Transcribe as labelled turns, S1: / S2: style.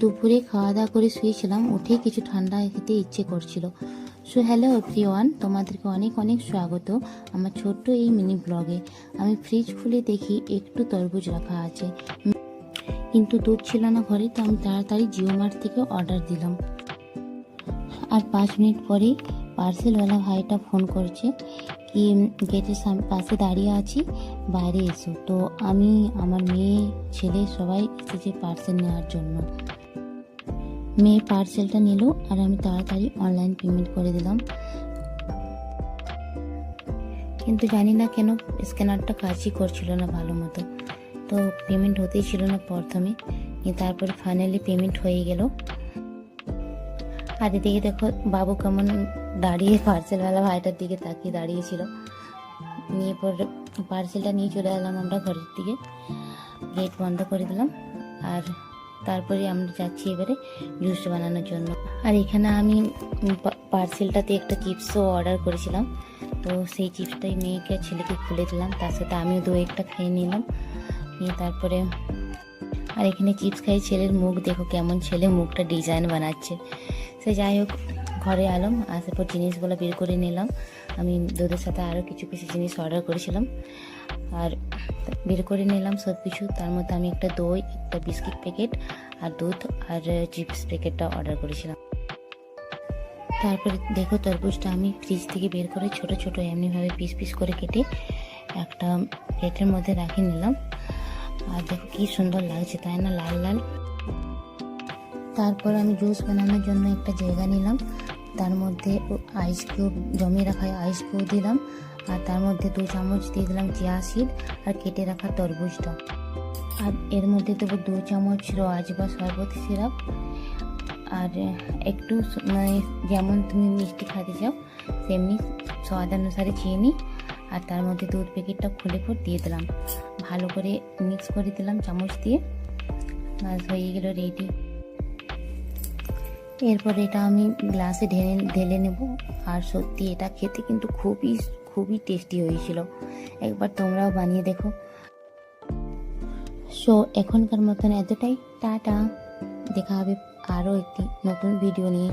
S1: দুপুরে খাওয়া দাওয়া করে শুয়েছিলাম, উঠেই কিছু ঠান্ডা খেতে ইচ্ছে করছিল। সো হ্যালো এভরিওয়ান, তোমাদেরকে অনেক অনেক স্বাগত আমার ছোট্ট এই মিনি ব্লগে। আমি ফ্রিজ খুলে দেখি একটু তরমুজ রাখা আছে, কিন্তু দুধ ছিল না ঘরে, তো আমি তাড়াতাড়ি জিও মার্ট থেকে অর্ডার দিলাম। আর 5 মিনিট পরেই পার্সেলওয়ালা ভাইটা ফোন করছে কি গেটের পাশে দাঁড়িয়ে আছি, বাইরে এসো। তো আমি, আমার মেয়ে, ছেলে সবাই এসেছে পার্সেল নেওয়ার জন্য। মেয়ে পার্সেলটা নিল আর আমি তাড়াতাড়ি অনলাইন পেমেন্ট করে দিলাম, কিন্তু জানি না কেন স্ক্যানারটা কাজই করছিল না ভালো মতো। তো পেমেন্ট হতেই ছিল না প্রথমে, তারপরে ফাইনালি পেমেন্ট হয়ে গেল। আর এদিকে দেখো বাবু কেমন দাঁড়িয়ে পার্সেলওয়ালা ভাইটার দিকে তাকিয়ে দাঁড়িয়েছিল। নিয়ে পরে পার্সেলটা নিয়ে চলে এলাম আমরা ঘরের দিকে, গেট বন্ধ করে দিলাম। আর তারপরে আমরা যাচ্ছি এবারে জুস বানানোর জন্য। আর এখানে আমি পার্সেলটাতে একটা চিপসও অর্ডার করেছিলাম, তো সেই চিপসটাই মেয়েকে ছেলেকে খুলে দিলাম, তার সাথে আমিও দু একটা খেয়ে নিলাম। নিয়ে তারপরে আর এখানে চিপস খাই, ছেলের মুখ দেখো কেমন, ছেলে মুখটা ডিজাইন বানাচ্ছে। সে যাই হোক, ঘরে এলাম, আসার পর জিনিসগুলো বের করে নিলাম। আমি দুধের সাথে আরও কিছু কিছু জিনিস অর্ডার করেছিলাম, আর বের করে নিলাম সব কিছু। তার মধ্যে আমি একটা দই, একটা বিস্কিট প্যাকেট আর দুধ আর চিপস প্যাকেটটা অর্ডার করেছিলাম। তারপরে দেখো তরমুজটা আমি ফ্রিজ থেকে বের করে ছোট ছোট এমনিভাবে পিস পিস করে কেটে একটা প্লেটের মধ্যে রাখি নিলাম। আর দেখো কি সুন্দর লাগছে, তাই না, লাল লাল। তারপর আমি জুস বানানোর জন্য একটা জায়গা নিলাম, তার মধ্যে আইস কিউব, জমিয়ে রাখা আইস কিউব দিলাম, আর তার মধ্যে 2 চামচ দিয়ে দিলাম চিয়া সিড আর কেটে রাখা তরমুজটা। আর এর মধ্যে দেবো 2 চামচ রোয়াজ বা শরবত সিরাপ, আর একটু মানে যেমন তুমি মিষ্টি খেতে চাও তেমনি স্বাদ অনুসারে চিনি। আর তার মধ্যে দুধ প্যাকেটটা খুলে দিয়ে দিলাম, ভালো করে মিক্স করে দিলাম চামচ দিয়ে। বাস হয়ে গেল রেডি। এরপর এটা আমি গ্লাসে ঢেলে নেব। আর সত্যি এটা খেতে কিন্তু খুবই খুবই টেস্টি হয়েছিল, একবার তোমরাও বানিয়ে দেখো। সো এখনকার মতন এতটাই, টাটা। দেখা হবে আরও একটি নতুন ভিডিও নিয়ে।